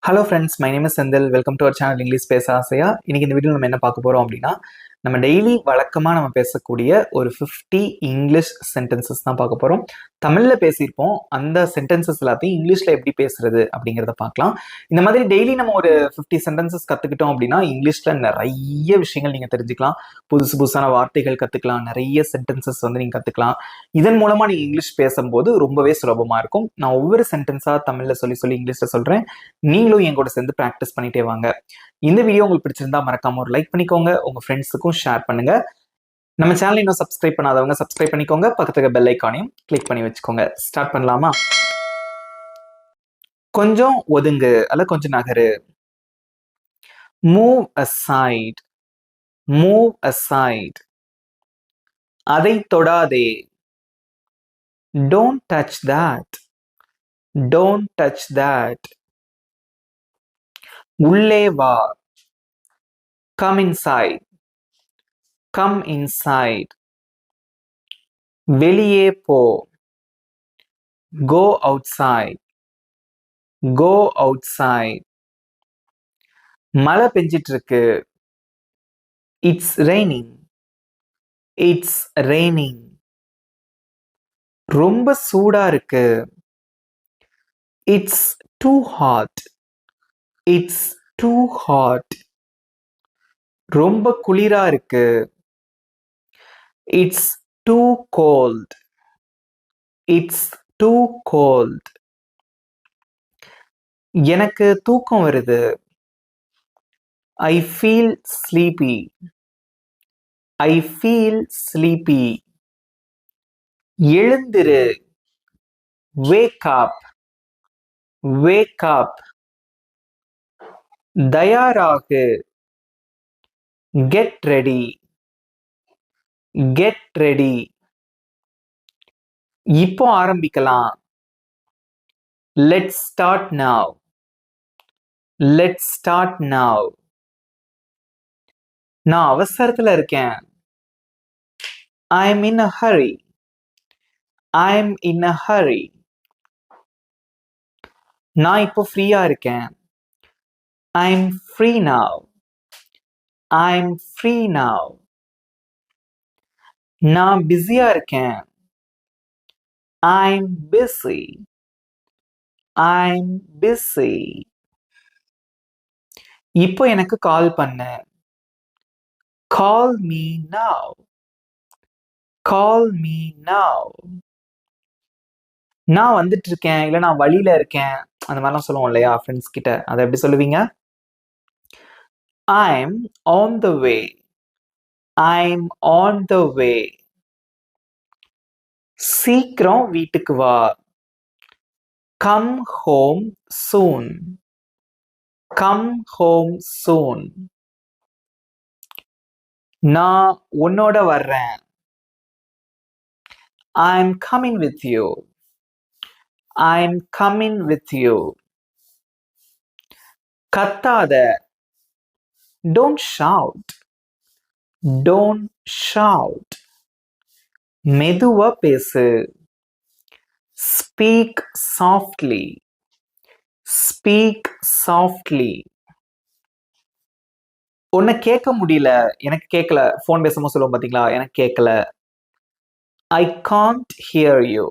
Hello friends, my name is Senthil. Welcome to our channel English பேச ஆசையா. இன்னைக்கு இந்த வீடியோ நம்ம என்ன பார்க்க போறோம் அப்படின்னா, நம்ம டெய்லி வழக்கமாக நம்ம பேசக்கூடிய ஒரு 50 இங்கிலீஷ் சென்டென்சஸ் தான் பார்க்க போறோம். தமிழ்ல பேசியிருப்போம். அந்த சென்டென்சஸ் எல்லாத்தையும் இங்கிலீஷ்ல எப்படி பேசுறது அப்படிங்கிறத பார்க்கலாம். இந்த மாதிரி டெய்லி நம்ம ஒரு 50 சென்டென்சஸ் கத்துக்கிட்டோம் அப்படின்னா இங்கிலீஷ்ல நிறைய விஷயங்கள் நீங்க தெரிஞ்சுக்கலாம். புதுசான வார்த்தைகள் கத்துக்கலாம். நிறைய சென்டென்சஸ் நீங்க கத்துக்கலாம். இதன் மூலமா நீங்க இங்கிலீஷ் பேசும்போது ரொம்பவே சுலபமா இருக்கும். நான் ஒவ்வொரு சென்டென்ஸா தமிழ்ல சொல்லி இங்கிலீஷ்ல சொல்றேன். நீங்களும் என் கூட சேர்ந்து ப்ராக்டிஸ் பண்ணிட்டே வாங்க. இந்த வீடியோ உங்களுக்கு பிடிச்சிருந்தா மறக்காம ஒரு லைக் பண்ணிக்கோங்க. உங்க ஃப்ரெண்ட்ஸுக்கும் ஷேர் பண்ணுங்க. நம்ம சேனல் இன்னும் சப்ஸ்கிரைப் பண்ணாதவங்க சப்ஸ்கிரைப் பண்ணிக்கோங்க. பக்கத்துல பெல் ஐக்கானையும் கிளிக் பண்ணி வச்சுக்கோங்க. ஸ்டார்ட் பண்ணலாமா? கொஞ்சம் ஒதுங்கு அல்ல கொஞ்சம் நகரு. Move aside. Move aside. அதை தொடாதே. Don't touch that. Don't touch that. உள்ளே வா. Come inside. Come inside. வெளியே போ. Go outside. Go outside. மழை பெஞ்சிட்டு இருக்கு. It's raining. It's raining. ரொம்ப சூடா இருக்கு. It's too hot. It's too hot. ரொம்ப குளிரா இருக்கு. It's too cold. It's too cold. எனக்கு தூக்கம் வருது. I feel sleepy. I feel sleepy. எழுந்திரு. Wake up. Wake up. தயாராகு. Get ready. Get ready. இப்போ ஆரம்பிக்கலாம். Let's start now. Let's start now. நான் அவசரத்துல இருக்கேன். I'm in a hurry. I'm in a hurry. நான் இப்போ ஃப்ரீயா இருக்கேன். I'm free now. I'm free now. நான் பிஸியா இருக்கேன். I'm busy. I'm busy. இப்போ எனக்கு கால் பண்ணு. Call me now. Call me now. நான் வந்துட்டு இருக்கேன், இல்ல நான் வழியில இருக்கேன், அந்த மாதிரிலாம் சொல்லுவோம் இல்லையா ஃப்ரெண்ட்ஸ் கிட்ட. அதை எப்படி சொல்லுவீங்க? I'm on the way. I'm on the way. சீக்கிரம் வீட்டுக்கு வா. Come home soon. Come home soon. நான் உன்னோட வர்றேன். I'm coming with you. I'm coming with you. கத்தாத. Don't shout. Don't shout. மெதுவா பேசு. Speak softly. Speak softly. உன்னை கேட்க முடியல, எனக்கு கேட்கல. ஃபோன் பேசும்போது சொல்லுவோம் பாத்தீங்களா, எனக்கு கேட்கல. I can't hear you.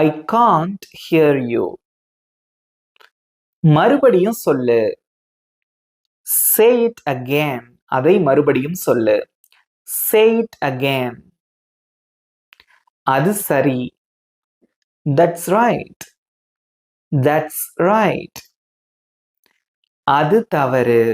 I can't hear you. மறுபடியும் சொல்லு. Say it again. அதை மறுபடியும் சொல்லு. Say it again. அது சரி. That's right. That's right. அது தவறு.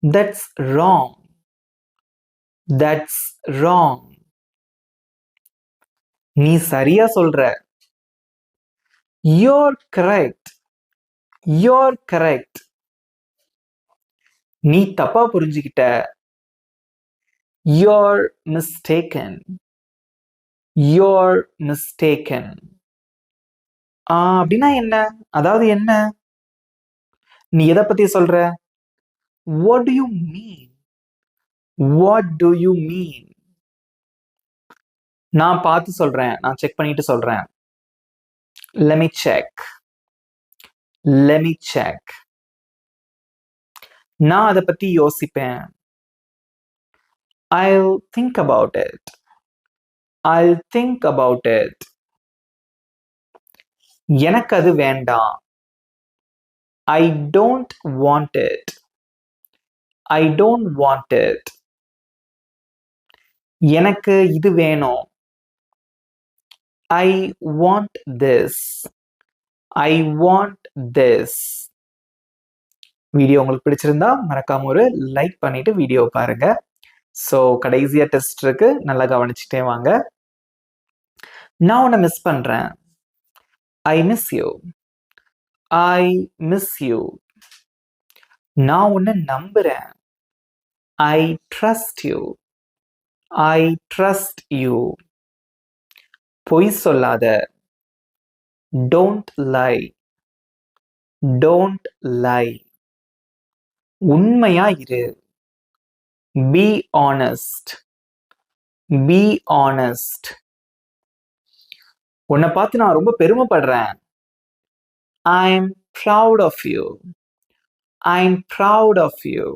That's wrong. That's wrong. நீ சரியா சொல்ற. You're correct. You're correct. நீ தப்பா புரிஞ்சுக்கிட்ட. You're mistaken. You're mistaken. அப்படின்னா என்ன? அதாவது என்ன? நீ எதை பத்தி சொல்ற? What do you mean? What do you mean? நான் பார்த்து சொல்றேன். நான் செக் பண்ணிட்டு சொல்றேன். Let me check. let me check. நான் அதை பத்தி யோசிப்பேன். I'll think about it. I'll think about it. எனக்கு அது வேண்டாம். I don't want it. I don't want it. எனக்கு இது வேணும். I want this. I want this. Video உங்களுக்கு பிடிச்சிருந்தா மறக்காம ஒரு லைக் பண்ணிட்டு வீடியோ பாருங்க. ஸோ கடைசியா டெஸ்ட் இருக்கு, நல்லா கவனிச்சுட்டே வாங்க. நான் உன்னை மிஸ் பண்றேன். I miss you. I miss you. நான் உன்னை நம்புறேன். I trust you. I trust you. பொய் சொல்லாத. Don't lie. Don't lie. உண்மையா இரு. Be honest. Be honest. உன்னை பார்த்து நான் ரொம்ப பெருமைப்படுறேன். I'm proud of you. I'm proud of you.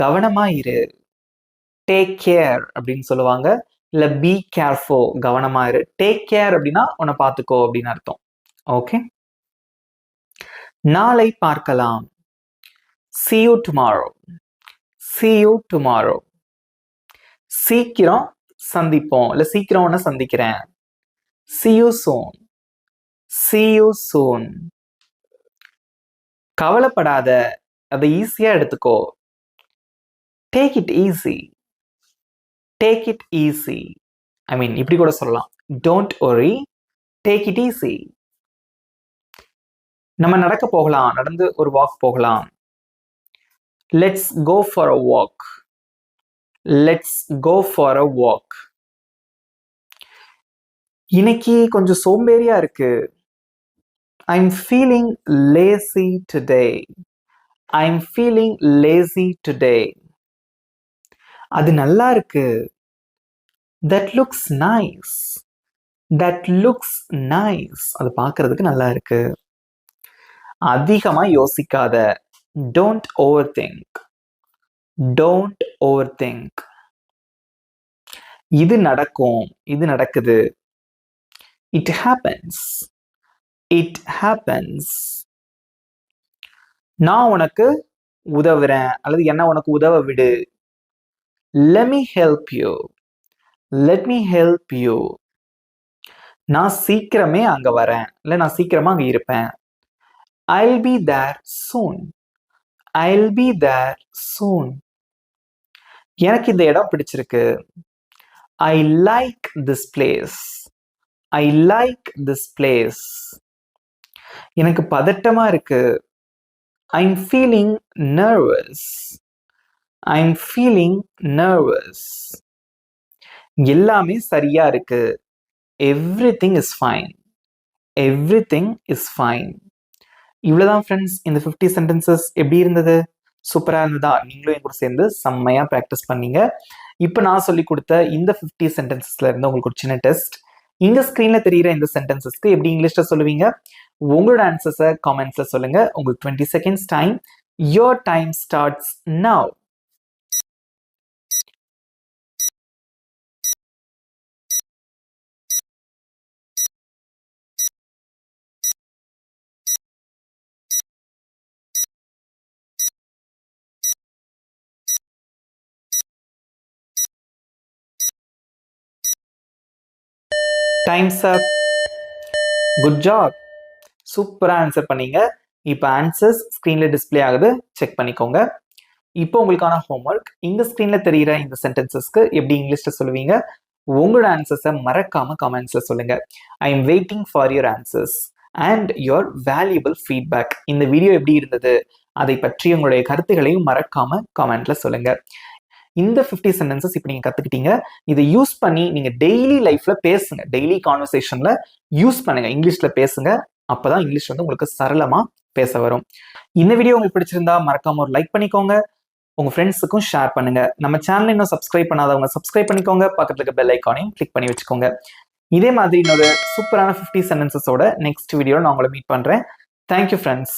கவனமா இரு. Take care அப்படின்னு சொல்லுவாங்க. இல்ல be careful, கவனமா இரு. Take care அப்படின்னா உன்னை பார்த்துக்கோ அப்படின்னு அர்த்தம். ஓகே, நாளை பார்க்கலாம். See you tomorrow. See you tomorrow. சீக்கிரம் சந்திப்போம், இல்ல சீக்கிரம் உன்னை சந்திக்கிறேன். See you soon. See you soon. கவலைப்படாத, அதை ஈஸியா எடுத்துக்கோ. Take it easy. Take it easy. I mean, இப்படி கூட சொல்லலாம். Don't worry. Take it easy. நம்ம நடக்க போகலாம், நடந்து ஒரு வாக் போகலாம். Let's go for a walk. Let's go for a walk. இன்னைக்கு கொஞ்சம் சோம்பேறியா இருக்கு. I'm feeling lazy today. I'm feeling lazy today. அது நல்லா இருக்கு. That looks nice. That looks nice. அது பார்க்கிறதுக்கு நல்லா இருக்கு. அதிகமா யோசிக்காத. Don't overthink. Don't overthink. இது நடக்கும், இது நடக்குது. It happens. It happens. நான் உனக்கு உதவுறேன், அல்லது என்ன உனக்கு உதவ விடு. Let me help you. Let me help you. நான் சீக்கிரமே அங்க வரேன், இல்ல நான் சீக்கிரமா அங்க இருப்பேன். I'll be there soon. I'll be there soon. எனக்கு இந்த இடம் பிடிச்சிருக்கு. I like this place. I like this place. எனக்கு பதட்டமா இருக்கு. I'm feeling nervous. I'm feeling nervous. எல்லாமே சரியா இருக்கு. Everything is fine. Everything is fine. இவ்வளவுதான் ஃப்ரெண்ட்ஸ். இந்த 50 சென்டென்சஸ் எப்படி இருந்தது? சூப்பரா இருந்ததா? நீங்களும் என் கூட சேர்ந்து செம்மையா ப்ராக்டிஸ் பண்ணீங்க. இப்போ நான் சொல்லி கொடுத்த இந்த 50 சென்டென்சஸ்ல இருந்து உங்களுக்கு ஒரு சின்ன டெஸ்ட். இங்க ஸ்கிரீன்ல தெரியுற இந்த சென்டென்சஸ்க்கு எப்படி இங்கிலீஷ்ல சொல்லுவீங்க? உங்களோட ஆன்சர்ஸை காமெண்ட்ஸ்ல சொல்லுங்க. உங்களுக்கு 20 seconds time. Your time starts now. Time's up. Good job. சூப்பரா ஆன்சர் பண்ணீங்க. இப்போ ஆன்சர்ஸ் ஸ்கிரீன்ல டிஸ்பிளே ஆகுது, செக் பண்ணிக்கோங்க. இப்போ உங்களுக்கான ஹோம்ஒர்க். இந்த ஸ்கிரீன்ல தெரியுற இந்த சென்டென்சஸ்க்கு எப்படி இங்கிலீஷ்ல சொல்லுவீங்க? உங்களோட ஆன்சர்ஸை மறக்காம கமெண்ட்ஸ்ல சொல்லுங்க. I am waiting for your answers and your valuable feedback. இந்த வீடியோ எப்படி இருந்தது, அதை பற்றி உங்களுடைய கருத்துக்களையும் மறக்காம கமெண்ட்ல சொல்லுங்க. இந்த 50 சென்டென்சஸ் இப்போ நீங்க கத்துக்கிட்டீங்க. இதை யூஸ் பண்ணி நீங்க டெய்லி லைஃப்ல பேசுங்க. டெய்லி கான்வர்சேஷன்ல யூஸ் பண்ணுங்க. இங்கிலீஷ்ல பேசுங்க. அப்பதான் இங்கிலீஷ் வந்து உங்களுக்கு சரளமா பேச வரும். இந்த வீடியோ உங்களுக்கு பிடிச்சிருந்தா மறக்காம ஒரு லைக் பண்ணிக்கோங்க. உங்க ஃப்ரெண்ட்ஸுக்கும் ஷேர் பண்ணுங்க. நம்ம சேனலை இன்னும் சப்ஸ்கிரைப் பண்ணாதவங்க சப்ஸ்கிரைப் பண்ணிக்கோங்க. பக்கத்துல இருக்க பெல் ஐக்கானையும் கிளிக் பண்ணி வச்சுக்கோங்க. இதே மாதிரி இன்னொரு சூப்பரான 50 சென்டென்சஸோட நெக்ஸ்ட் வீடியோவில் நான் உங்களை மீட் பண்ணுறேன். Thank you friends.